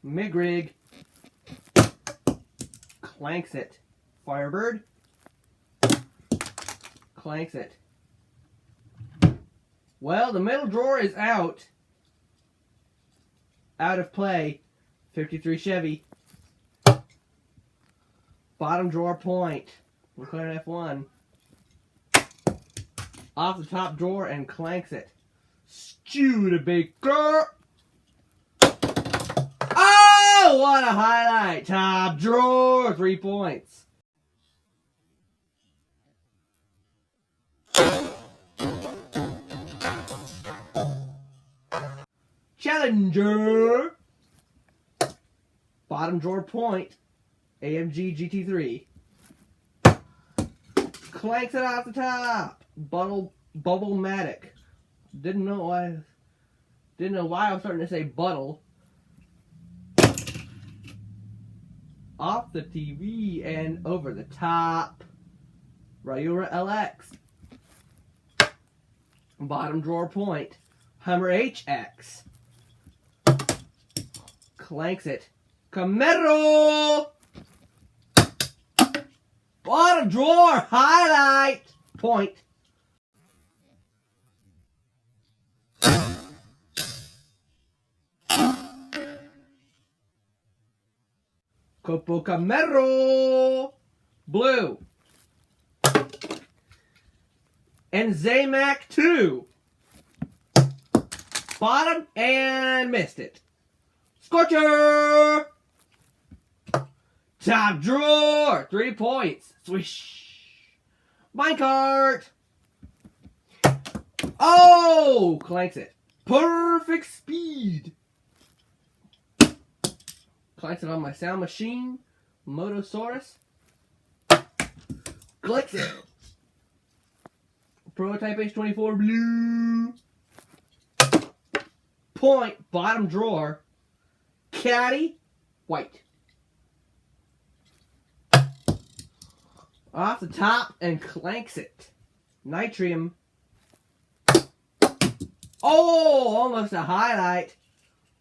Migrig. Clanks it. Firebird. Clanks it. Well, the middle drawer is out. Out of play. 53 Chevy. Bottom drawer point. We'll clear an F1. Off the top drawer and clanks it. Studebaker. Oh, what a highlight. Top drawer. 3 points. Challenger. Bottom drawer point. AMG GT3. Clanks it off the top. Bubble-matic. Didn't know why I was starting to say buttle. Off the TV and over the top. Ryura LX. Bottom drawer point. Hummer HX. Clanks it. Camaro. Bottom drawer highlight point. Copo Camaro blue. And Zamac 2. Bottom and missed it. Scorcher. Top drawer. 3 points. Swish. Minecart. Oh! Clanks it. Perfect speed. Clanks it on my sound machine. Motosaurus. Clicks it. Prototype H24 blue. Point. Bottom drawer. Caddy. White. Off the top and clanks it. Nitrium. Oh, almost a highlight.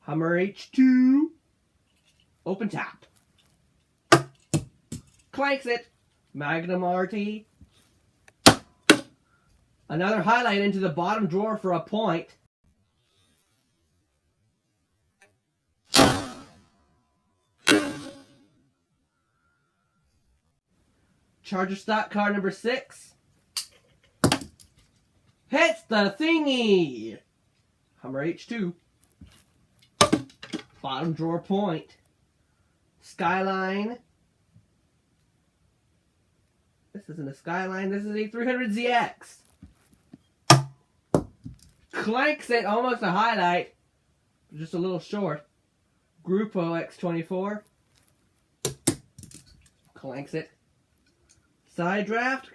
Hummer H2. Open top. Clanks it. Magnum RT. Another highlight into the bottom drawer for a point. Charger stock car number 6. Hits the thingy. Hummer H2. Bottom drawer point. Skyline. This isn't a Skyline. This is a 300ZX. Clanks it. Almost a highlight. Just a little short. Grupo X24. Clanks it. Side draft.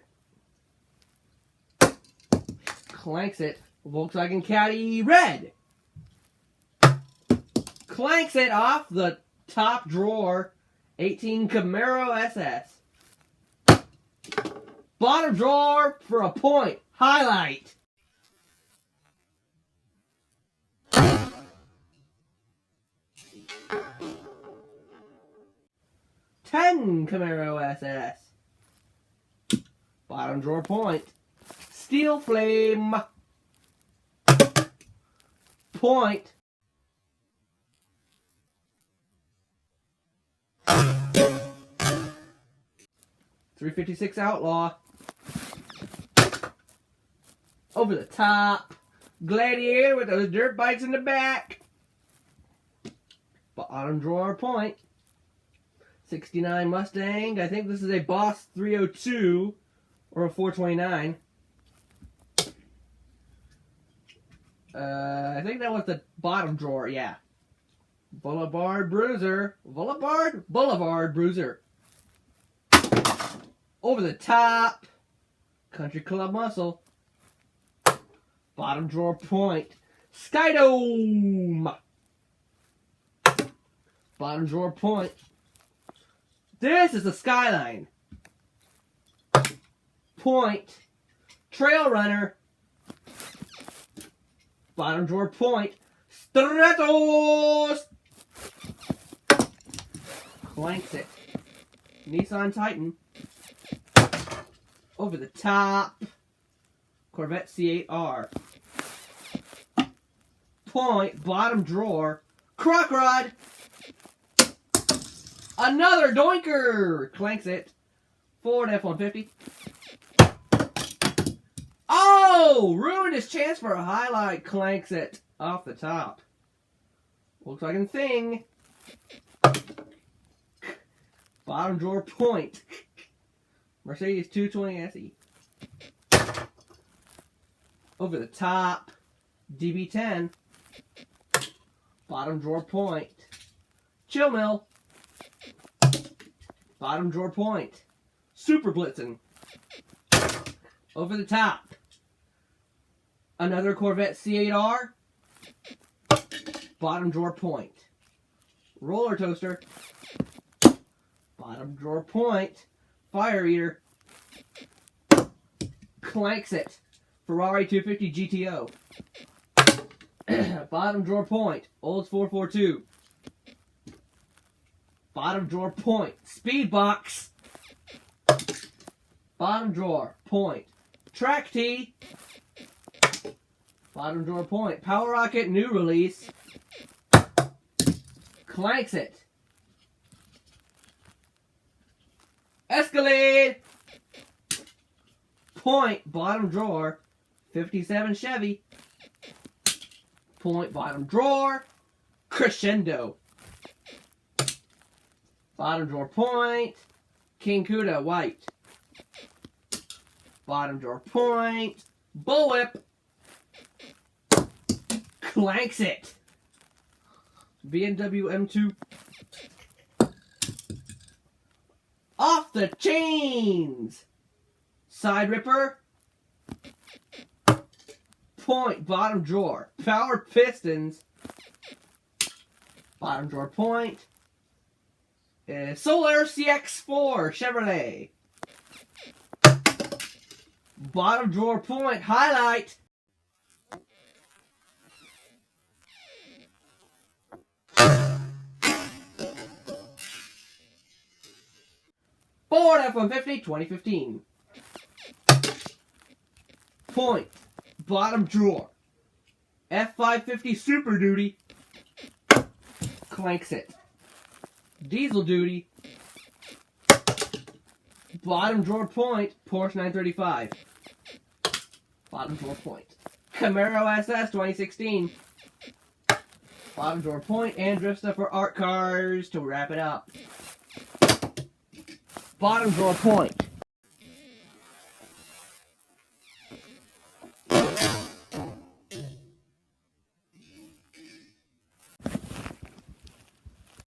Clanks it. Volkswagen Caddy red. Clanks it off the top drawer. 18 Camaro SS. Bottom drawer for a point. Highlight. Ten Camaro SS. Bottom drawer point. Steel flame. Point. .356 Outlaw. Over the top. Gladiator with those dirt bikes in the back. Bottom drawer point. 69 Mustang. I think this is a Boss 302 or a 429. I think that was the bottom drawer, yeah. Boulevard Bruiser. Boulevard Bruiser. Over the top. Country Club Muscle. Bottom drawer point. Skydome. Bottom drawer point. This is the Skyline. Point. Trail Runner. Bottom drawer point. Stratos. Clanks it. Nissan Titan. Over the top. Corvette C8R. Point, bottom drawer. Crock Rod. Another Doinker. Clanks it. Ford F-150. Oh! Ruined his chance for a highlight. Clanks it off the top. Volkswagen Thing. Bottom drawer point. Mercedes 220 SE. Over the top. DB10. Bottom drawer point. Chill Mill. Bottom drawer point. Super Blitzen. Over the top. Another Corvette C8R. Bottom drawer point. Roller Toaster. Bottom drawer point. Fire Eater. Clanks it. Ferrari 250 GTO. Bottom drawer point. Olds 442. Bottom drawer point. Speed Box. Bottom drawer point. Track T. Bottom drawer point. Power Rocket new release. Clanks it. Escalade. Point, bottom drawer. 57 Chevy. Point, bottom drawer. Crescendo. Bottom drawer point. King Cuda white. Bottom drawer point. Bullwhip. Clanks it. BMW M2. Off the chains. Side Ripper. Point, bottom drawer. Powered pistons. Bottom drawer point. Solar CX4 Chevrolet. Bottom drawer point. Highlight. Ford F-150 2015. Point. Bottom drawer. F-550 Super Duty. Clanks it. Diesel Duty. Bottom drawer point. Porsche 935. Bottom drawer point. Camaro SS 2016. Bottom drawer point and drift stuff for art cars to wrap it up. Bottom drawer point.